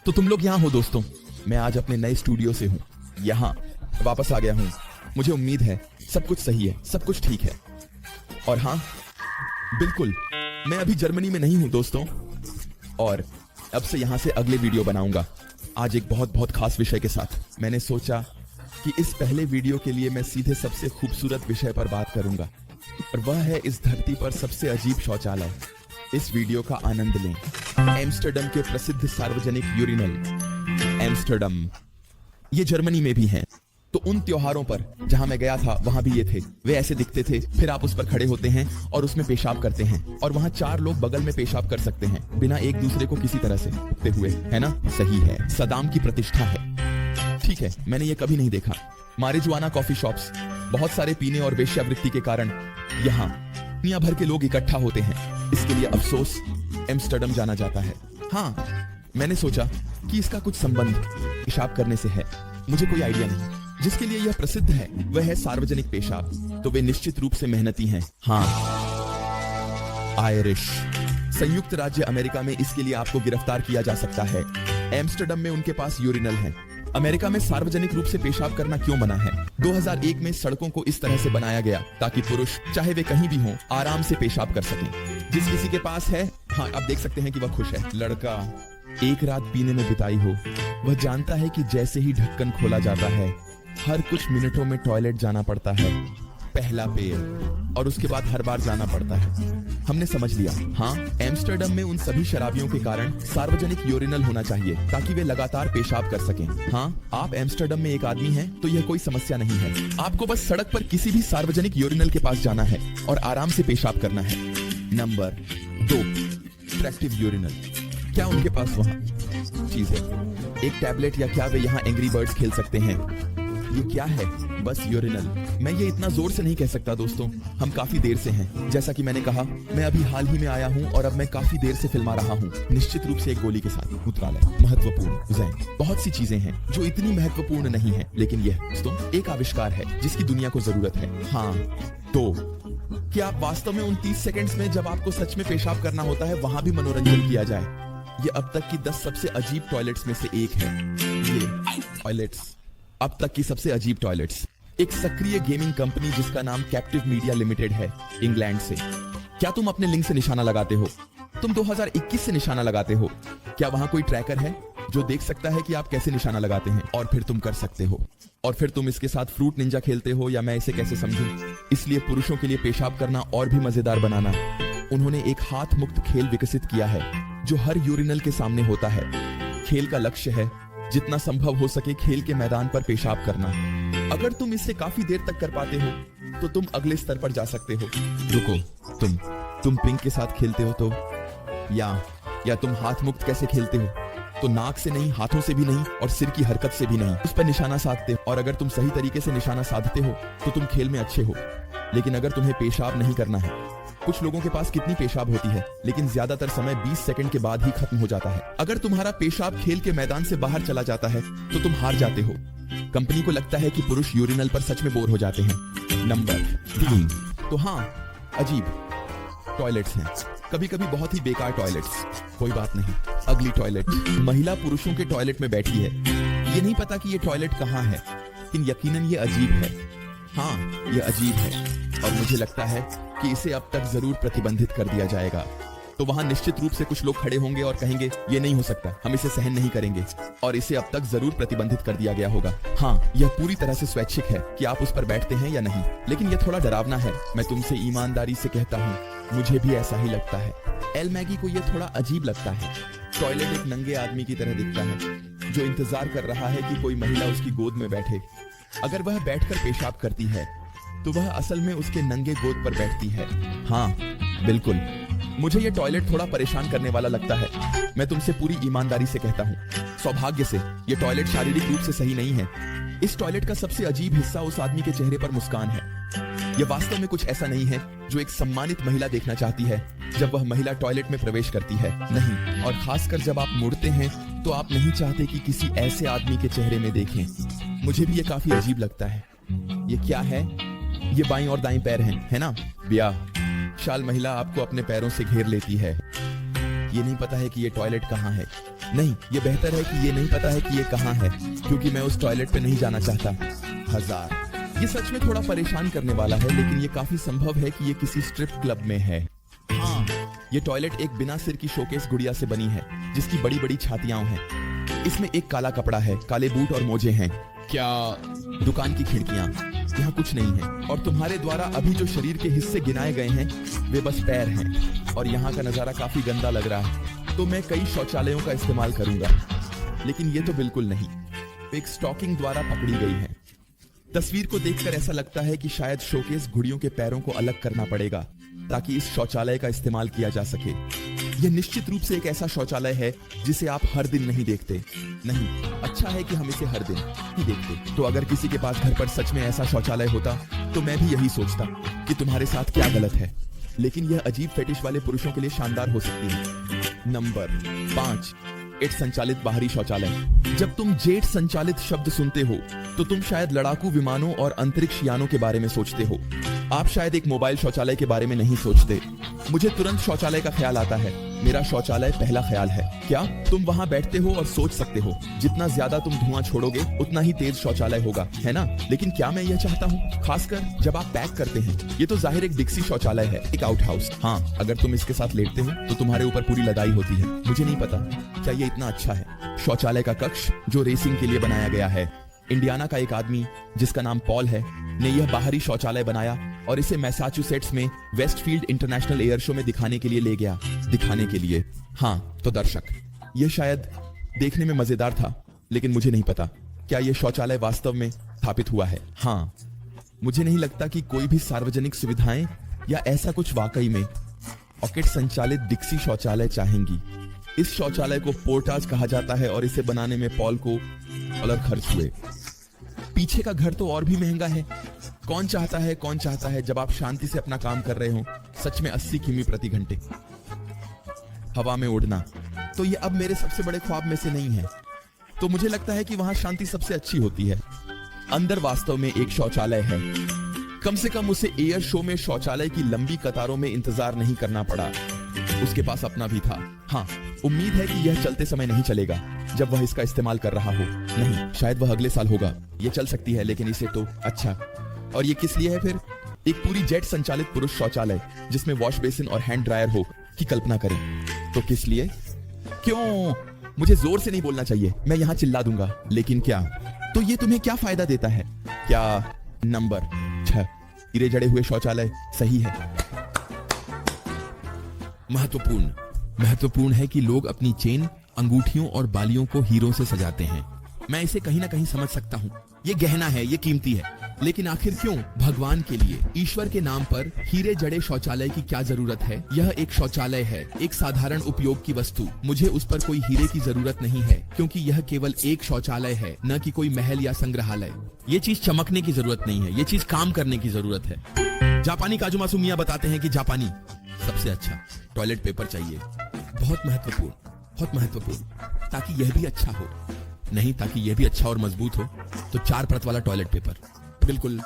तो तुम लोग यहाँ हो दोस्तों। मैं आज अपने नए स्टूडियो से हूँ, यहाँ वापस आ गया हूँ। मुझे उम्मीद है सब कुछ सही है, सब कुछ ठीक है। और हाँ, बिल्कुल मैं अभी जर्मनी में नहीं हूँ दोस्तों, और अब से यहाँ से अगले वीडियो बनाऊंगा आज एक बहुत बहुत खास विषय के साथ। मैंने सोचा कि इस पहले वीडियो के लिए मैं सीधे सबसे खूबसूरत विषय पर बात करूंगा, और वह है इस धरती पर सबसे अजीब शौचालय। इस वीडियो का आनंद लें। एम्स्टर्डम के प्रसिद्ध सार्वजनिक यूरिनल। एम्स्टर्डम ये जर्मनी में भी हैं। तो उन त्योहारों पर जहां मैं गया था वहां भी ये थे। वे ऐसे दिखते थे। फिर आप उस पर खड़े होते हैं और उसमें पेशाब करते हैं, और वहां 4 लोग बगल में पेशाब कर सकते हैं बिना एक दूसरे को किसी तरह से छूते हुए, है ना? सही है, सदाम की प्रतिष्ठा है। ठीक है, मैंने ये कभी नहीं देखा। मारिजुआना कॉफी शॉप्स, बहुत सारे पीने और वेश्यावृत्ति के कारण यहाँ दुनिया भर के लोग इकट्ठा होते हैं। इसके लिए अफसोस एम्स्टर्डम जाना जाता है। हाँ, मैंने सोचा कि इसका कुछ संबंध पेशाब करने से है। मुझे कोई आइडिया नहीं। जिसके लिए यह प्रसिद्ध है वह है सार्वजनिक पेशाब, तो वे निश्चित रूप से मेहनती हैं। हाँ, आयरिश। संयुक्त राज्य अमेरिका में इसके लिए आपको गिरफ्तार किया जा सकता है। एम्स्टर्डम में उनके पास यूरिनल है। अमेरिका में सार्वजनिक रूप से पेशाब करना क्यों मना है? 2001 में सड़कों को इस तरह से बनाया गया ताकि पुरुष, चाहे वे कहीं भी हों, आराम से पेशाब कर सकें। जिस किसी के पास है, हाँ, आप देख सकते हैं कि वह खुश है। लड़का एक रात पीने में बिताई हो, वह जानता है कि जैसे ही ढक्कन खोला जाता है हर कुछ मिनटों में टॉयलेट जाना पड़ता है। पहला पेय, और उसके बाद हर बार जाना पड़ता है। हमने समझ लिया। हाँ, एम्स्टर्डम में उन सभी शराबियों के कारण सार्वजनिक यूरिनल होना चाहिए ताकि वे लगातार पेशाब कर सकें। हाँ, आप एम्स्टर्डम में एक आदमी हैं तो यह कोई समस्या नहीं है। आपको बस सड़क पर किसी भी सार्वजनिक यूरिनल के पास जाना है और आराम से पेशाब करना है। Number 2, interactive urinal. क्या उनके पास वहाँ चीज है? एक टैबलेट, या क्या वे यहाँ एंग्री बर्ड्स खेल सकते हैं? ये क्या है? बस यूरिनल। मैं ये इतना जोर से नहीं कह सकता दोस्तों, हम काफी देर से हैं। जैसा कि मैंने कहा, मैं अभी हाल ही में आया हूँ और अब मैं काफी देर से फिल्मा रहा हूँ, निश्चित रूप से एक गोली के साथ। मूत्रालय महत्वपूर्ण जैन, बहुत सी चीजें हैं जो इतनी महत्वपूर्ण नहीं है, लेकिन यह दोस्तों एक आविष्कार है जिसकी दुनिया को जरूरत है। हाँ, तो क्या आप वास्तव में उन 30 सेकेंड्स में जब आपको सच में पेशाब करना होता है वहां भी मनोरंजन किया जाए? ये अब तक की 10 सबसे अजीब टॉयलेट्स में से एक है। ये टॉयलेट्स अब तक की सबसे अजीब टॉयलेट्स। एक सक्रिय गेमिंग कंपनी जिसका नाम कैप्टिव मीडिया लिमिटेड है, इंग्लैंड से। क्या तुम अपने लिंक से निशाना लगाते हो? तुम 2021 से निशाना लगाते हो? क्या वहां कोई ट्रैकर है जो देख सकता है कि आप कैसे निशाना लगाते हैं, और फिर तुम कर सकते हो? और फिर तुम इसके साथ फ्रूट निंजा खेलते हो, या मैं इसे कैसे समझूं? इसलिए पुरुषों के लिए पेशाब करना और भी मजेदार बनाना, उन्होंने एक हाथ मुक्त खेल विकसित किया है जो हर यूरिनल के सामने होता है। खेल का लक्ष्य है जितना संभव हो सके खेल के मैदान पर पेशाब करना। अगर तुम इससे काफी देर तक कर पाते हो तो तुम अगले स्तर पर जा सकते हो। रुको, तुम पिंक के साथ खेलते हो तो, या तुम हाथ मुक्त कैसे खेलते हो? तो नाक से नहीं, हाथों से भी नहीं, और सिर की हरकत से भी नहीं। उस पर निशाना साधते हो, और अगर तुम सही तरीके से निशाना साधते हो तो तुम खेल में अच्छे हो। लेकिन अगर तुम्हें पेशाब नहीं करना है, कुछ लोगों के पास कितनी पेशाब होती है, लेकिन ज्यादातर समय 20 सेकंड के बाद ही खत्म हो जाता है। अगर तुम्हारा पेशाब खेल के मैदान से बाहर चला जाता है तो तुम हार जाते हो। कंपनी को लगता है कि पुरुष यूरिनल पर सच में बोर हो जाते हैं। नंबर 3, तो हाँ, अजीब टॉयलेट्स हैं। कभी कभी बहुत ही बेकार टॉयलेट्स। कोई बात नहीं, अगली टॉयलेट। महिला पुरुषों के टॉयलेट में बैठी है। ये नहीं पता कि ये टॉयलेट कहाँ है, लेकिन यकीनन ये अजीब है। हाँ, ये अजीब है, और मुझे लगता है कि इसे अब तक जरूर प्रतिबंधित कर दिया जाएगा। तो वहां निश्चित रूप से कुछ लोग खड़े होंगे और कहेंगे, ये नहीं हो सकता, हम इसे सहन नहीं करेंगे, और इसे अब तक जरूर प्रतिबंधित कर दिया गया होगा। हाँ, यह पूरी तरह से स्वैच्छिक है कि आप उस पर बैठते हैं या नहीं, लेकिन यह थोड़ा डरावना है। मैं तुमसे ईमानदारी से कहता हूँ, मुझे भी ऐसा ही लगता है। एल मैगी को यह थोड़ा अजीब लगता है। टॉयलेट एक नंगे आदमी की तरह दिखता है जो इंतजार कर रहा है कि कोई महिला उसकी गोद में बैठे। अगर वह बैठकर पेशाब करती है तो वह असल में उसके नंगे गोद पर बैठती है। हाँ, बिल्कुल, मुझे यह टॉयलेट थोड़ा परेशान करने वाला लगता है। मैं तुमसे पूरी ईमानदारी से कहता हूँ, सौभाग्य से यह टॉयलेट शारीरिक रूप से सही नहीं है। इस टॉयलेट का सबसे अजीब हिस्सा उस आदमी के चेहरे पर मुस्कान है। यह वास्तव में कुछ ऐसा नहीं है जो एक सम्मानित महिला देखना चाहती है जब वह महिला टॉयलेट में प्रवेश करती है। नहीं, और खासकर जब आप मुड़ते हैं तो आप नहीं चाहते कि किसी ऐसे आदमी के चेहरे में देखें। मुझे भी ये काफी अजीब लगता है। ये क्या है? ये बाईं और दाईं पैर हैं, है ना? ब्याह शाल महिला आपको अपने पैरों से घेर लेती है। ये नहीं पता है कि ये टॉयलेट कहाँ है। नहीं, ये बेहतर है कि ये नहीं पता है कि ये कहाँ है, क्योंकि मैं उस टॉयलेट पे नहीं जाना चाहता। 1000। ये सच में थोड़ा परेशान करने वाला है, लेकिन ये काफी संभव है कि ये किसी स्ट्रिप क्लब में है। हाँ, ये टॉयलेट एक बिना सिर की शोकेस गुड़िया से बनी है, जिसकी बड़ी बड़ी छातियां हैं। इसमें एक काला कपड़ा है, काले बूट और मोजे हैं। क्या दुकान की खिड़कियां? यहाँ कुछ नहीं है, और तुम्हारे द्वारा अभी जो शरीर के हिस्से गिनाए गए हैं वे बस पैर हैं, और यहाँ का नजारा काफी गंदा लग रहा है। तो मैं कई शौचालयों का इस्तेमाल करूंगा, लेकिन ये तो बिल्कुल नहीं। एक स्टॉकिंग द्वारा पकड़ी गई है। तस्वीर को देखकर ऐसा लगता है कि शायद शोकेस घुड़ियों के पैरों को अलग करना पड़ेगा ताकि इस शौचालय का इस्तेमाल किया जा सके। यह निश्चित रूप से एक ऐसा शौचालय है जिसे आप हर दिन नहीं देखते। नहीं, अच्छा है कि हम इसे हर दिन नहीं देखते। तो अगर किसी के पास घर पर सच में ऐसा शौचालय होता तो मैं भी यही सोचता कि तुम्हारे साथ क्या गलत है। लेकिन यह अजीब फेटिश वाले पुरुषों के लिए शानदार हो सकती है। नंबर 5, जेट संचालित बाहरी शौचालय। जब तुम जेट संचालित शब्द सुनते हो तो तुम शायद लड़ाकू विमानों और अंतरिक्ष यानों के बारे में सोचते हो। आप शायद एक मोबाइल शौचालय के बारे में नहीं सोचते। मुझे तुरंत शौचालय का ख्याल आता है। मेरा शौचालय पहला ख्याल है। क्या तुम वहां बैठते हो और सोच सकते हो जितना ज्यादा तुम धुआं छोड़ोगे उतना ही तेज शौचालय होगा, है ना? लेकिन क्या मैं यह चाहता हूँ? खासकर जब आप पैक करते हैं। ये तो जाहिर एक डिक्सी शौचालय है, एक आउट हाउस। हाँ, अगर तुम इसके साथ लेटते हो तो तुम्हारे ऊपर पूरी लदाई होती है। मुझे नहीं पता क्या ये इतना अच्छा है। शौचालय का कक्ष जो रेसिंग के लिए बनाया गया है। इंडियाना का एक आदमी जिसका नाम पॉल है ने यह बाहरी शौचालय बनाया और इसे मैसाचुसेट्स में वेस्टफील्ड इंटरनेशनल एयर शो में दिखाने के लिए ले गया। दिखाने के लिए? हाँ, तो दर्शक, यह शायद देखने में मजेदार था, लेकिन मुझे नहीं पता क्या यह शौचालय वास्तव में स्थापित हुआ है। हाँ, मुझे नहीं लगता कि कोई भी सार्वजनिक सुविधाएं या ऐसा कुछ वाकई में ऑकेट संचालित डिक्सी शौचालय चाहेंगी। इस शौचालय को पोर्टाज कहा जाता है और इसे बनाने में पॉल को $1 खर्च हुए। पीछे का घर तो और भी महंगा है। कौन चाहता है जब आप शांति से अपना काम कर रहे हो, सच में 80 किमी प्रति घंटे हवा में उड़ना। तो ये अब मेरे सबसे बड़े ख्वाब में से नहीं है। तो मुझे लगता है कि वहां शांति सबसे अच्छी होती है। अंदर वास्तव में एक शौचालय है। कम से कम उसे एयर शो में शौचालय की लंबी कतारों में इंतजार नहीं करना पड़ा। उसके पास अपना भी था। हाँ, उम्मीद है कि यह चलते समय नहीं चलेगा जब वह इसका इस्तेमाल कर रहा हो। नहीं, शायद वह अगले साल होगा। यह चल सकती है, लेकिन इसे तो अच्छा। और ये किस लिए है फिर? एक पूरी जेट संचालित पुरुष शौचालय जिसमें वॉश बेसिन और हैंड ड्रायर हो की कल्पना करें। तो किस लिए? क्यों? मुझे जोर से नहीं बोलना चाहिए, मैं यहाँ चिल्ला दूंगा। लेकिन क्या? तो ये तुम्हें क्या फायदा देता है? क्या? नंबर 6, हीरे जड़े हुए शौचालय सही है। महत्वपूर्ण है कि लोग अपनी चेन, अंगूठियों और बालियों को हीरों से सजाते हैं। मैं इसे कहीं ना कहीं समझ सकता हूँ। ये गहना है, ये कीमती है, लेकिन आखिर क्यों? भगवान के लिए, ईश्वर के नाम पर हीरे जड़े शौचालय की क्या जरूरत है? यह एक शौचालय है, एक साधारण उपयोग की वस्तु। मुझे उस पर कोई हीरे की जरूरत नहीं है, क्योंकि यह केवल एक शौचालय है, न कि कोई महल या संग्रहालय। ये चीज चमकने की जरूरत नहीं है, ये चीज काम करने की जरूरत है। जापानी काजू मासू मियां बताते हैं कि जापानी सबसे अच्छा टॉयलेट पेपर चाहिए। बहुत महत्वपूर्ण, ताकि यह भी अच्छा हो। नहीं, ताकि यह भी अच्छा और मजबूत हो तो 4 परत वाला टॉयलेट पेपर। बिल्कुल,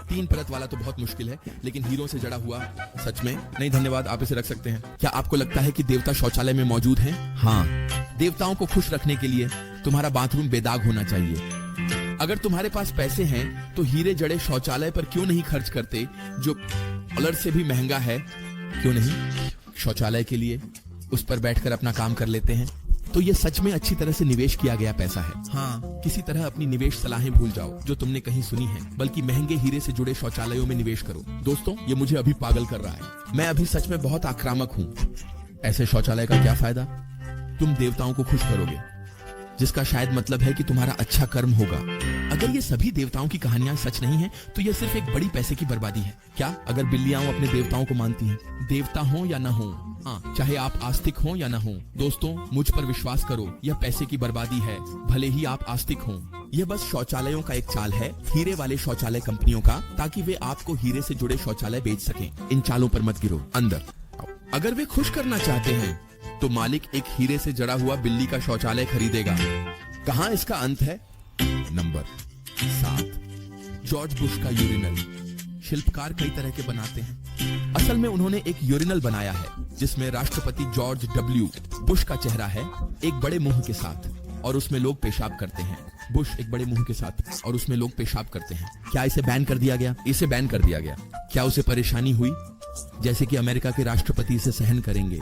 3 परत वाला तो बहुत मुश्किल है, लेकिन हीरों से जड़ा हुआ सच में। नहीं धन्यवाद, आप इसे रख सकते हैं। क्या आपको लगता है कि देवता शौचालय में मौजूद हैं? हाँ, देवताओं को खुश रखने के लिए तुम्हारा बाथरूम बेदाग होना चाहिए। अगर तुम्हारे पास पैसे हैं तो हीरे जड़े शौचालय पर क्यों नहीं खर्च करते, जो $1 से भी महंगा है? क्यों नहीं? शौचालय के लिए उस पर बैठकर अपना काम कर लेते हैं। तो ये सच में अच्छी तरह से निवेश किया गया पैसा है। हाँ, किसी तरह अपनी निवेश सलाहें भूल जाओ जो तुमने कहीं सुनी है, बल्कि महंगे हीरे से जुड़े शौचालयों में निवेश करो। दोस्तों, ये मुझे अभी पागल कर रहा है। मैं अभी सच में बहुत आक्रामक हूँ। ऐसे शौचालय का क्या फायदा? तुम देवताओं को खुश करोगे, जिसका शायद मतलब है कि तुम्हारा अच्छा कर्म होगा। अगर ये सभी देवताओं की कहानियां सच नहीं है तो यह सिर्फ एक बड़ी पैसे की बर्बादी है। क्या अगर बिल्लियां अपने देवताओं को मानती हैं, देवता हो या ना हो? हाँ, चाहे आप आस्तिक हो या ना हो। दोस्तों, मुझ पर विश्वास करो, यह पैसे की बर्बादी है, भले ही आप आस्तिक हो। यह बस शौचालयों का एक चाल है, हीरे वाले शौचालय कंपनियों का, ताकि वे आपको हीरे से जुड़े शौचालय बेच सकें। इन चालों पर मत गिरो। अंदर अगर वे खुश करना चाहते हैं तो मालिक एक हीरे से जड़ा हुआ बिल्ली का शौचालय खरीदेगा। कहां इसका अंत है? नंबर 7, जॉर्ज बुश का यूरिनल। शिल्पकार कई तरह के बनाते हैं। असल में उन्होंने एक यूरिनल बनाया है जिसमें राष्ट्रपति जॉर्ज डब्ल्यू बुश का चेहरा है एक बड़े मुंह के साथ और उसमें लोग पेशाब करते हैं। बुश एक बड़े मुंह के साथ और उसमें लोग पेशाब करते हैं। क्या इसे बैन कर दिया गया? इसे बैन कर दिया गया। क्या उसे परेशानी हुई? जैसे कि अमेरिका के राष्ट्रपति इसे सहन करेंगे।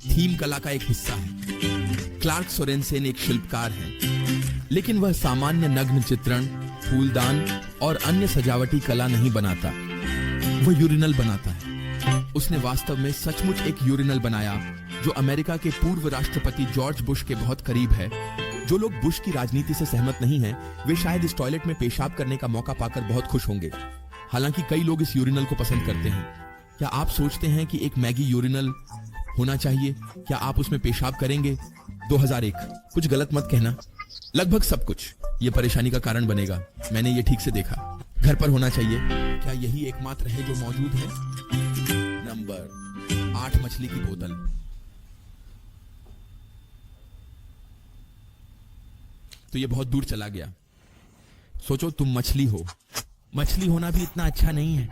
थीम कला का एक हिस्सा है। क्लार्क सोरेनसेन एक शिल्पकार है, लेकिन वह सामान्य नग्न चित्रण, फूलदान और अन्य सजावटी कला नहीं बनाता। वह यूरिनल बनाता है। उसने वास्तव में सचमुच एक यूरिनल बनाया जो अमेरिका के पूर्व राष्ट्रपति जॉर्ज बुश के बहुत करीब है। जो लोग बुश की राजनीति से सहमत नहीं हैं, वे शायद इस टॉयलेट में पेशाब करने का मौका पाकर बहुत खुश होंगे। हालांकि कई लोग इस यूरिनल को पसंद करते हैं। क्या आप सोचते हैं कि एक मैगी यूरिनल होना चाहिए? क्या आप उसमें पेशाब करेंगे? 2001। कुछ गलत मत कहना। लगभग सब कुछ ये परेशानी का कारण बनेगा। मैंने ये ठीक से देखा। घर पर होना चाहिए। क्या यही एकमात्र है जो मौजूद है? नंबर 8 मछली की बोतल। तो ये बहुत दूर चला गया। सोचो तुम मछली हो। मछली होना भी इतना अच्छा नहीं है,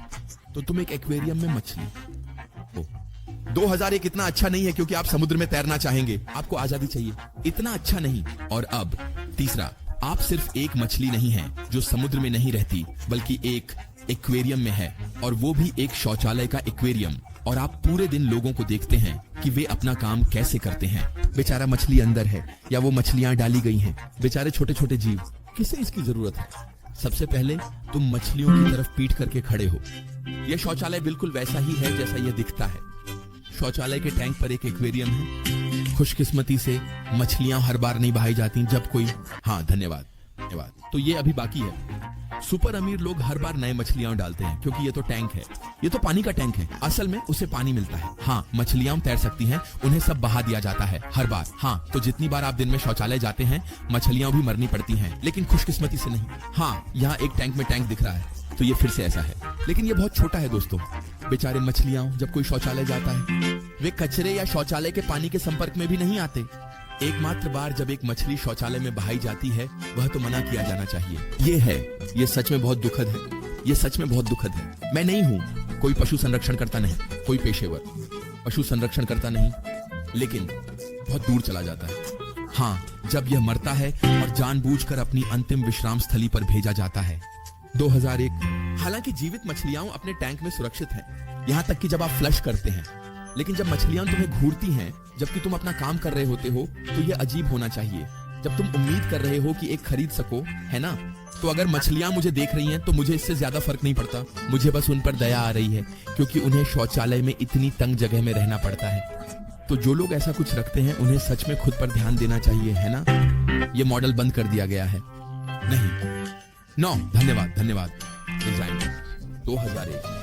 तो तुम एक एक्वेरियम में मछली हो। 2001 इतना अच्छा नहीं है क्योंकि आप समुद्र में तैरना चाहेंगे। आपको आजादी चाहिए। इतना अच्छा नहीं। और अब तीसरा, आप सिर्फ एक मछली नहीं हैं जो समुद्र में नहीं रहती, बल्कि एक एक्वेरियम में है, और वो भी एक शौचालय का एक्वेरियम। और आप पूरे दिन लोगों को देखते हैं कि वे अपना काम कैसे करते हैं। बेचारा मछली अंदर है या वो मछलियां डाली गई हैं। बेचारे छोटे छोटे जीव। किसे इसकी जरूरत है? सबसे पहले तुम मछलियों की तरफ पीठ करके खड़े हो। यह शौचालय बिल्कुल वैसा ही है जैसा यह दिखता है। शौचालय के टैंक पर एक एक्वेरियम है। खुशकिस्मती से मछलियां हर बार नहीं बहाई जाती जब कोई। हाँ, धन्यवाद। तो ये अभी बाकी है। सुपर अमीर लोग हर बार नए मछलियां डालते हैं क्योंकि ये तो टैंक है। ये तो पानी का टैंक है। असल में उसे पानी मिलता है। हाँ, मछलियां तैर सकती हैं, उन्हें सब बहा दिया जाता है हर बार। हाँ, तो जितनी बार आप दिन में शौचालय जाते हैं, मछलियां भी मरनी पड़ती हैं, लेकिन खुशकिस्मती से नहीं। हाँ, यहाँ एक टैंक में टैंक दिख रहा है, तो ये फिर से ऐसा है, लेकिन ये बहुत छोटा है दोस्तों। बेचारे मछलियां जब कोई शौचालय जाता है, वे कचरे या शौचालय के पानी के संपर्क में भी नहीं आते। एकमात्र बार जब एक मछली शौचालय में बहाई जाती है, वह तो मना किया जाना चाहिए। ये सच में बहुत दुखद है। ये सच में बहुत दुखद है। मैं नहीं हूँ कोई पशु संरक्षण करता नहीं, कोई पेशेवर पशु संरक्षण करता नहीं, लेकिन बहुत दूर चला जाता है। हाँ, जब यह मरता है और जानबूझकर अपनी अंतिम विश्राम स्थली पर भेजा जाता है। 2001। हालांकि जीवित मछलियां अपने टैंक में सुरक्षित हैं, यहाँ तक कि जब आप फ्लश करते हैं, लेकिन जब मछलियां तुम्हें घूरती हैं जबकि तुम अपना काम कर रहे होते हो, तो यह अजीब होना चाहिए। जब तुम उम्मीद कर रहे हो कि एक खरीद सको, है ना? तो अगर मछलियां मुझे देख रही हैं तो मुझे इससे ज्यादा फर्क नहीं पड़ता। मुझे बस उन पर दया आ रही है क्योंकि उन्हें शौचालय में इतनी तंग जगह में रहना पड़ता है। तो जो लोग ऐसा कुछ रखते हैं, उन्हें सच में खुद पर ध्यान देना चाहिए, है ना? ये मॉडल बंद कर दिया गया है। नहीं, नो, धन्यवाद। डिजाइन 2001।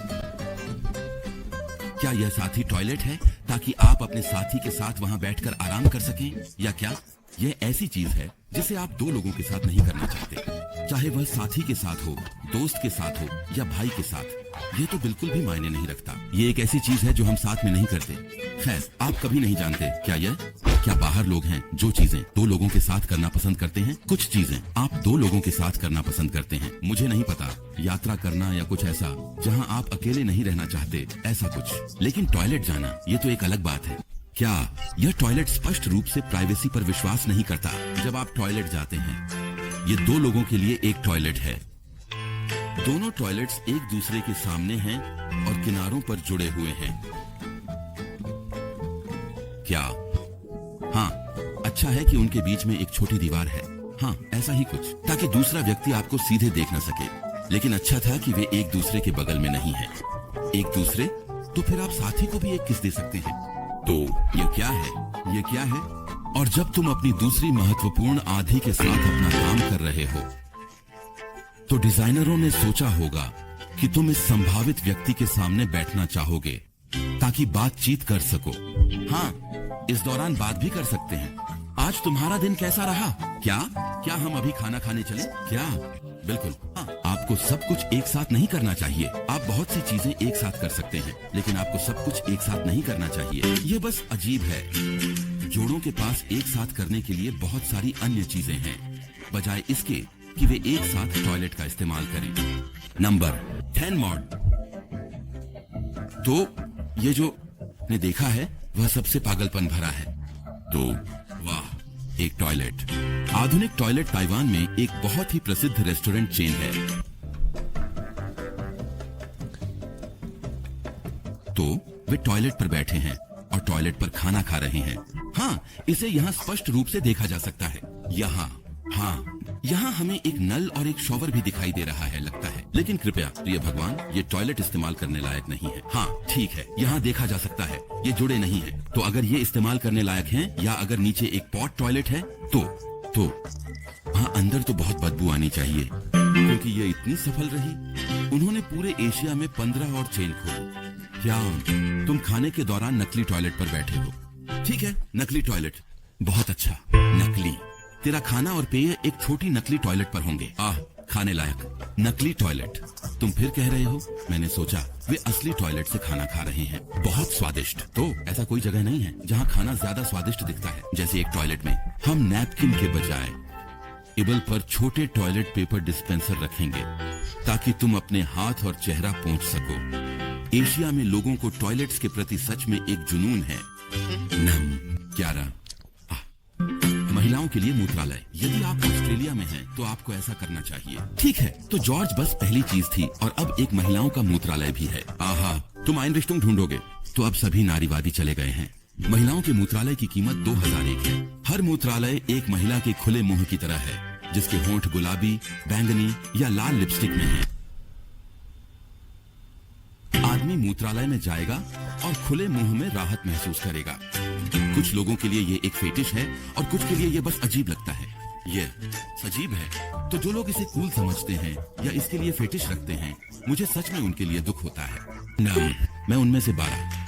क्या यह साथी टॉयलेट है ताकि आप अपने साथी के साथ वहां बैठकर आराम कर सकें, या क्या यह ऐसी चीज है जिसे आप दो लोगों के साथ नहीं करना चाहते, चाहे वह साथी के साथ हो, दोस्त के साथ हो या भाई के साथ? ये तो बिल्कुल भी मायने नहीं रखता। ये एक ऐसी चीज है जो हम साथ में नहीं करते। खैर, आप कभी नहीं जानते क्या बाहर लोग हैं जो चीजें दो लोगों के साथ करना पसंद करते हैं। कुछ चीजें आप दो लोगों के साथ करना पसंद करते हैं। मुझे नहीं पता, यात्रा करना या कुछ ऐसा जहां आप अकेले नहीं रहना चाहते, ऐसा कुछ। लेकिन टॉयलेट जाना, ये तो एक अलग बात है। क्या यह टॉयलेट स्पष्ट रूप से प्राइवेसी पर विश्वास नहीं करता? जब आप टॉयलेट जाते हैं, ये दो लोगों के लिए एक टॉयलेट है। दोनों टॉयलेट्स एक दूसरे के सामने हैं और किनारों पर जुड़े हुए हैं। क्या? हाँ, अच्छा है कि उनके बीच में एक छोटी दीवार है। हाँ, ऐसा ही कुछ, ताकि दूसरा व्यक्ति आपको सीधे देख न सके। लेकिन अच्छा था कि वे एक दूसरे के बगल में नहीं हैं। एक दूसरे? तो फिर आप साथी को भी एक किस दे सकते हैं। तो ये क्या है? और जब तुम अपनी दूसरी महत्वपूर्ण आधी के साथ अपना काम कर रहे हो, तो डिजाइनरों ने सोचा होगा कि तुम इस संभावित व्यक्ति के सामने बैठना चाहोगे ताकि बातचीत कर सको। हाँ, इस दौरान बात भी कर सकते हैं। आज तुम्हारा दिन कैसा रहा? क्या हम अभी खाना खाने चले? क्या? बिल्कुल। हाँ, आपको सब कुछ एक साथ नहीं करना चाहिए। आप बहुत सी चीजें एक साथ कर सकते हैं, लेकिन आपको सब कुछ एक साथ नहीं करना चाहिए। ये बस अजीब है। जोड़ों के पास एक साथ करने के लिए बहुत सारी अन्य चीजें हैं, बजाय इसके कि वे एक साथ टॉयलेट का इस्तेमाल करें। Number 10 mod. तो ये जो ने देखा है वह सबसे पागलपन भरा है। तो वाह, एक टॉयलेट। आधुनिक टॉयलेट ताइवान में एक बहुत ही प्रसिद्ध रेस्टोरेंट चेन है। तो वे टॉयलेट पर बैठे हैं और टॉयलेट पर खाना खा रहे हैं। हाँ, इसे यहाँ स्पष्ट रूप से देखा जा सकता है। यहाँ हमें एक नल और एक शॉवर भी दिखाई दे रहा है लगता है। लेकिन कृपया प्रिय भगवान, ये टॉयलेट इस्तेमाल करने लायक नहीं है। हाँ ठीक है, यहाँ देखा जा सकता है ये जुड़े नहीं है। तो अगर ये इस्तेमाल करने लायक हैं, या अगर नीचे एक पॉट टॉयलेट है तो हाँ, अंदर तो बहुत बदबू आनी चाहिए, क्योंकि ये इतनी सफल रही। उन्होंने पूरे एशिया में 15 और चेन खोली। क्या तुम खाने के दौरान नकली टॉयलेट पर बैठे हो? ठीक है, नकली टॉयलेट, बहुत अच्छा। नकली, तेरा खाना और पेय एक छोटी नकली टॉयलेट पर होंगे। खाने लायक नकली टॉयलेट। तुम फिर कह रहे हो? मैंने सोचा वे असली टॉयलेट से खाना खा रहे हैं, बहुत स्वादिष्ट। तो ऐसा कोई जगह नहीं है जहाँ खाना ज्यादा स्वादिष्ट दिखता है जैसे एक टॉयलेट में। हम नैपकिन के बजाय टेबल पर छोटे टॉयलेट पेपर डिस्पेंसर रखेंगे ताकि तुम अपने हाथ और चेहरा पोंछ सको। एशिया में लोगों को टॉयलेट्स के प्रति सच में एक जुनून है। नम 11 महिलाओं के लिए मूत्रालय। यदि आप ऑस्ट्रेलिया में हैं, तो आपको ऐसा करना चाहिए। ठीक है, तो जॉर्ज बस पहली चीज थी और अब एक महिलाओं का मूत्रालय भी है। आहा, तुम आइन रिश्तों ढूंढोगे तो अब सभी नारीवादी चले गए हैं। महिलाओं के मूत्रालय की कीमत 2001 है। हर मूत्रालय एक महिला के खुले मुंह की तरह है, जिसके होंठ गुलाबी, बैंगनी या लाल लिपस्टिक में हैं। आदमी मूत्रालय में जाएगा और खुले मुंह में राहत महसूस करेगा। कुछ लोगों के लिए ये एक फेटिश है और कुछ के लिए ये बस अजीब लगता है। ये अजीब है तो जो लोग इसे कूल समझते हैं या इसके लिए फेटिश रखते हैं, मुझे सच में उनके लिए दुख होता है। मैं उनमें से 12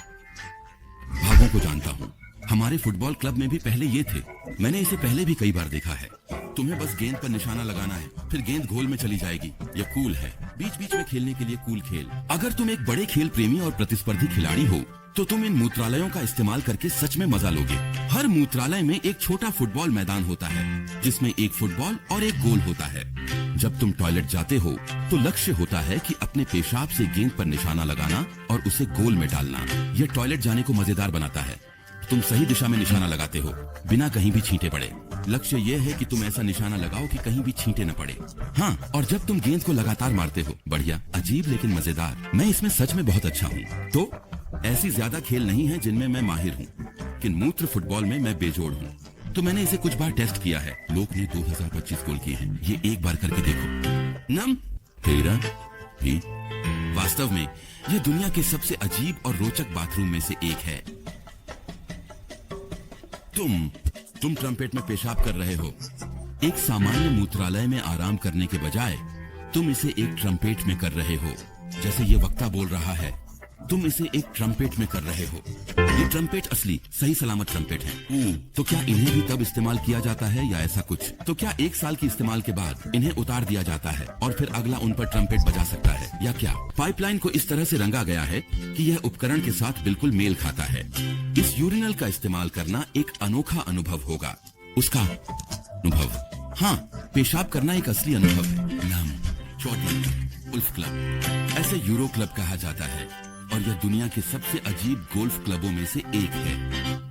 भागों को जानता हूँ। हमारे फुटबॉल क्लब में भी पहले ये थे। मैंने इसे पहले भी कई बार देखा है। तुम्हें बस गेंद पर निशाना लगाना है, फिर गेंद गोल में चली जाएगी। यह कूल है, बीच बीच में खेलने के लिए कूल खेल। अगर तुम एक बड़े खेल प्रेमी और प्रतिस्पर्धी खिलाड़ी हो, तो तुम इन मूत्रालयों का इस्तेमाल करके सच में मजा लोगे। हर मूत्रालय में एक छोटा फुटबॉल मैदान होता है, जिसमें एक फुटबॉल और एक गोल होता है। जब तुम टॉयलेट जाते हो, तो लक्ष्य होता है कि अपने पेशाब से गेंद पर निशाना लगाना और उसे गोल में डालना। यह टॉयलेट जाने को मजेदार बनाता है। तुम सही दिशा में निशाना लगाते हो, बिना कहीं भी छींटे पड़े। लक्ष्य यह है कि तुम ऐसा निशाना लगाओ कि कहीं भी छींटे न पड़े। हाँ, और जब तुम गेंद को लगातार मारते हो, बढ़िया, अजीब लेकिन मजेदार। मैं इसमें सच में बहुत अच्छा हूँ। तो ऐसी ज्यादा खेल नहीं है जिनमें मैं माहिर हूँ, लेकिन मूत्र फुटबॉल में मैं बेजोड़ हूँ। तो मैंने इसे कुछ बार टेस्ट किया है। लोग ने 2025 गोल किए हैं। ये एक बार करके देखो। नम 13 भी। वास्तव में यह दुनिया के सबसे अजीब और रोचक बाथरूम में से एक है। तुम ट्रम्पेट में पेशाब कर रहे हो। एक सामान्य मूत्रालय में आराम करने के बजाय तुम इसे एक ट्रम्पेट में कर रहे हो। जैसे ये वक्ता बोल रहा है, तुम इसे एक ट्रम्पेट में कर रहे हो। ये ट्रम्पेट असली सही सलामत ट्रम्पेट है। तो क्या इन्हें भी तब इस्तेमाल किया जाता है या ऐसा कुछ? तो क्या 1 साल की इस्तेमाल के बाद इन्हें उतार दिया जाता है और फिर अगला उन पर ट्रम्पेट बजा सकता है, या क्या पाइपलाइन को इस तरह से रंगा गया है कि यह उपकरण के साथ बिल्कुल मेल खाता है? इस यूरिनल का इस्तेमाल करना एक अनोखा अनुभव होगा। उसका अनुभव, हाँ, पेशाब करना एक असली अनुभव है। नाम 14 उल्फ क्लब। ऐसे यूरो क्लब कहा जाता है और यह दुनिया के सबसे अजीब गोल्फ क्लबों में से एक है।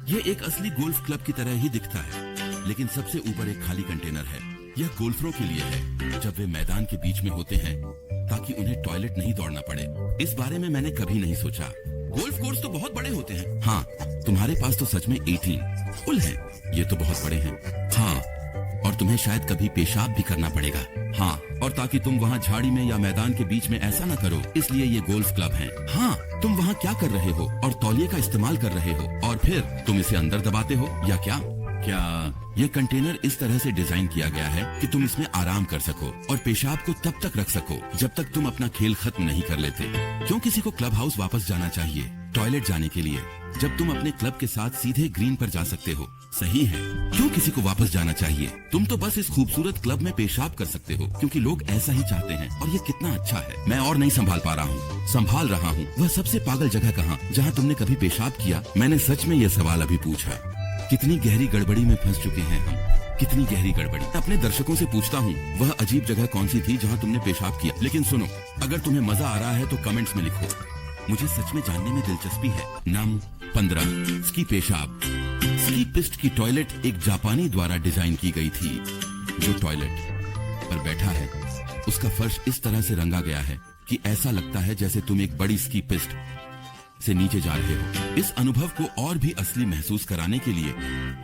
यह एक असली गोल्फ क्लब की तरह ही दिखता है, लेकिन सबसे ऊपर एक खाली कंटेनर है। यह गोल्फरों के लिए है जब वे मैदान के बीच में होते हैं, ताकि उन्हें टॉयलेट नहीं दौड़ना पड़े। इस बारे में मैंने कभी नहीं सोचा। गोल्फ कोर्स तो बहुत बड़े होते हैं। हाँ, तुम्हारे पास तो सच में 18 पुल है। ये तो बहुत बड़े हैं। हाँ, और तुम्हें शायद कभी पेशाब भी करना पड़ेगा। हाँ, और ताकि तुम वहाँ झाड़ी में या मैदान के बीच में ऐसा न करो, इसलिए ये गोल्फ क्लब है। हाँ, तुम वहाँ क्या कर रहे हो? और तौलिए का इस्तेमाल कर रहे हो और फिर तुम इसे अंदर दबाते हो, या क्या? ये कंटेनर इस तरह से डिजाइन किया गया है कि तुम इसमें आराम कर सको और पेशाब को तब तक रख सको जब तक तुम अपना खेल खत्म नहीं कर लेते। क्यों किसी को क्लब हाउस वापस जाना चाहिए टॉयलेट जाने के लिए, जब तुम अपने क्लब के साथ सीधे ग्रीन पर जा सकते हो? सही है, क्यों किसी को वापस जाना चाहिए? तुम तो बस इस खूबसूरत क्लब में पेशाब कर सकते हो क्योंकि लोग ऐसा ही चाहते हैं, और ये कितना अच्छा है। मैं और नहीं संभाल पा रहा हूँ, संभाल रहा हूँ। वह सबसे पागल जगह कहाँ जहाँ तुमने कभी पेशाब किया? मैंने सच में यह सवाल अभी पूछा। कितनी गहरी गड़बड़ी में फंस चुके हैं हम, कितनी गहरी गड़बड़ी। अपने दर्शकों से पूछता हूँ, वह अजीब जगह कौन सी थी जहाँ तुमने पेशाब किया? लेकिन सुनो, अगर तुम्हें मजा आ रहा है तो कमेंट्स में लिखो। मुझे सच में जानने में दिलचस्पी है। नंबर 15 स्की पेशाब। स्की पिस्ट की टॉयलेट एक जापानी द्वारा डिजाइन की गई थी। जो टॉयलेट पर बैठा है उसका फर्श इस तरह से रंगा गया है कि ऐसा लगता है जैसे तुम एक बड़ी स्की पिस्ट से नीचे जा रहे हो। इस अनुभव को और भी असली महसूस कराने के लिए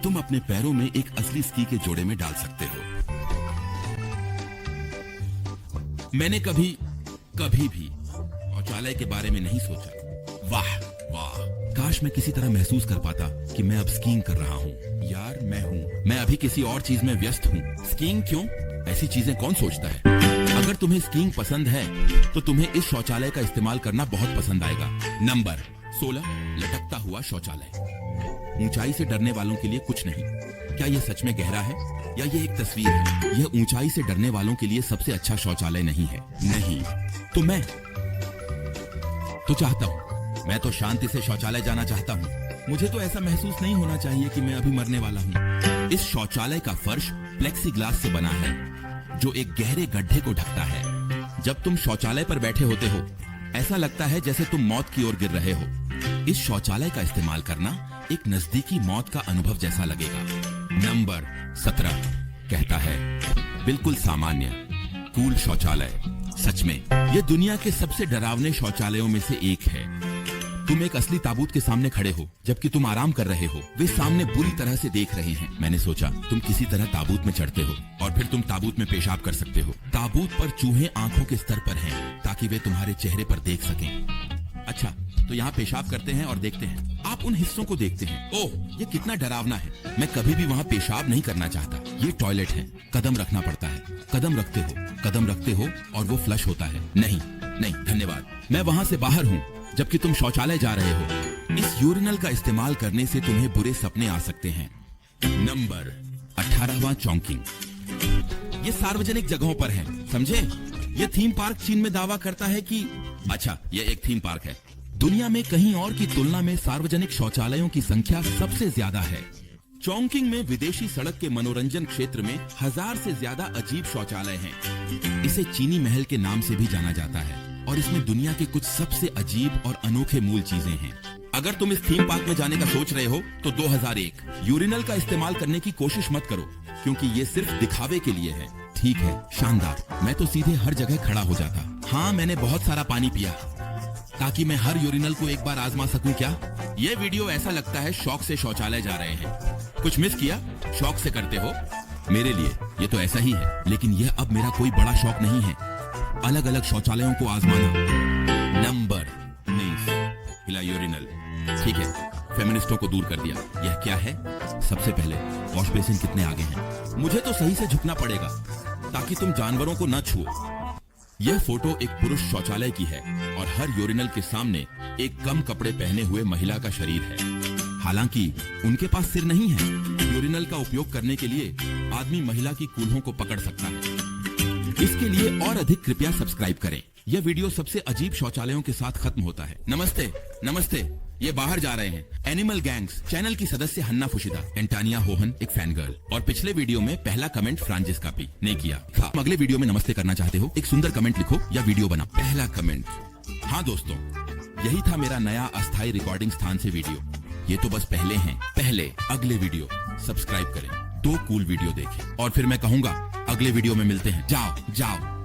तुम अपने पैरों में एक असली स्की के जोड़े में डाल सकते हो। मैंने कभी भी शौचालय के बारे में नहीं सोचा। वाह वाह, काश मैं किसी तरह महसूस कर पाता कि मैं अब स्कीइंग कर रहा हूँ। यार मैं अभी किसी और चीज में व्यस्त हूँ। स्कीइंग क्यों? ऐसी चीजें कौन सोचता है? अगर तुम्हें स्कीइंग पसंद है तो तुम्हें इस शौचालय का इस्तेमाल करना बहुत पसंद आएगा। नंबर 16 लटकता हुआ शौचालय। ऊंचाई से डरने वालों के लिए कुछ नहीं। क्या यह सच में गहरा है या यह एक तस्वीर है? यह ऊंचाई से डरने वालों के लिए सबसे अच्छा शौचालय नहीं है। नहीं तो मैं तो चाहता हूँ। मैं तो शांति से शौचालय जाना चाहता हूँ। मुझे तो ऐसा महसूस नहीं होना चाहिए कि मैं अभी मरने वाला हूँ। इस शौचालय का फर्श प्लेक्सीग्लास से बना है जो एक गहरे गड्ढे को ढकता है। जब तुम शौचालय पर बैठे होते हो ऐसा लगता है जैसे तुम मौत की ओर गिर रहे हो। इस शौचालय का इस्तेमाल करना एक नजदीकी मौत का अनुभव जैसा लगेगा। नंबर 17 कहता है बिल्कुल सामान्य कूल शौचालय। सच में यह दुनिया के सबसे डरावने शौचालयों में से एक है। तुम एक असली ताबूत के सामने खड़े हो जबकि तुम आराम कर रहे हो। वे सामने बुरी तरह से देख रहे हैं। मैंने सोचा तुम किसी तरह ताबूत में चढ़ते हो और फिर तुम ताबूत में पेशाब कर सकते हो। ताबूत पर चूहे आंखों के स्तर पर हैं ताकि वे तुम्हारे चेहरे पर देख सकें। अच्छा तो यहाँ पेशाब करते हैं और देखते हैं। आप उन हिस्सों को देखते हैं। ओह ये कितना डरावना है। मैं कभी भी वहाँ पेशाब नहीं करना चाहता। ये टॉयलेट है, कदम रखना पड़ता है। कदम रखते हो और वो फ्लश होता है। नहीं धन्यवाद, मैं वहाँ से बाहर हूँ जबकि तुम शौचालय जा रहे हो। इस यूरिनल का इस्तेमाल करने से तुम्हें बुरे सपने आ सकते हैं। नंबर 18वां चौंकिंग। ये सार्वजनिक जगहों पर है, समझे? ये थीम पार्क चीन में दावा करता है कि अच्छा ये एक थीम पार्क है। दुनिया में कहीं और की तुलना में सार्वजनिक शौचालयों की संख्या सबसे ज्यादा है। चौंकिंग में विदेशी सड़क के मनोरंजन क्षेत्र में 1000 से ज्यादा अजीब शौचालय हैं। इसे चीनी महल के नाम से भी जाना जाता है और इसमें दुनिया के कुछ सबसे अजीब और अनोखे मूल चीजें हैं। अगर तुम इस थीम पार्क में जाने का सोच रहे हो तो 2001 यूरिनल का इस्तेमाल करने की कोशिश मत करो क्योंकि ये सिर्फ दिखावे के लिए है। ठीक है, शानदार। मैं तो सीधे हर जगह खड़ा हो जाता। हाँ मैंने बहुत सारा पानी पिया ताकि मैं हर यूरिनल को एक बार आजमा सकूं। क्या ये वीडियो ऐसा लगता है शौक से शौचालय जा रहे हैं? कुछ मिस किया? शौक से करते हो? मेरे लिए ये तो ऐसा ही है, लेकिन यह अब मेरा कोई बड़ा शौक नहीं है। अलग अलग शौचालयों को आजमाना। नंबर 19 हिला यूरिनल। ठीक है, फेमिनिस्टों को दूर कर दिया। यह क्या है? सबसे पहले वॉश बेसिन कितने आगे हैं? मुझे तो सही से झुकना पड़ेगा ताकि तुम जानवरों को न छुओ। यह फोटो एक पुरुष शौचालय की है और हर यूरिनल के सामने एक कम कपड़े पहने हुए महिला का शरीर है। हालांकि उनके पास सिर नहीं है। यूरिनल का उपयोग करने के लिए आदमी महिला की कूल्हों को पकड़ सकता है। इसके लिए और अधिक कृपया सब्सक्राइब करें। यह वीडियो सबसे अजीब शौचालयों के साथ खत्म होता है। नमस्ते, ये बाहर जा रहे हैं। एनिमल गैंग्स चैनल की सदस्य हन्ना फुशिदा, एंटानिया होहन एक फैन गर्ल, और पिछले वीडियो में पहला कमेंट फ्रांजिस्का पी ने किया था। अगले वीडियो में नमस्ते करना चाहते हो? एक सुंदर कमेंट लिखो या वीडियो बना। पहला कमेंट। हाँ दोस्तों, यही था मेरा नया अस्थायी रिकॉर्डिंग स्थान से वीडियो। ये तो बस पहले हैं। अगले वीडियो सब्सक्राइब करें, 2 कूल वीडियो देखें और फिर मैं कहूंगा अगले वीडियो में मिलते हैं। जाओ।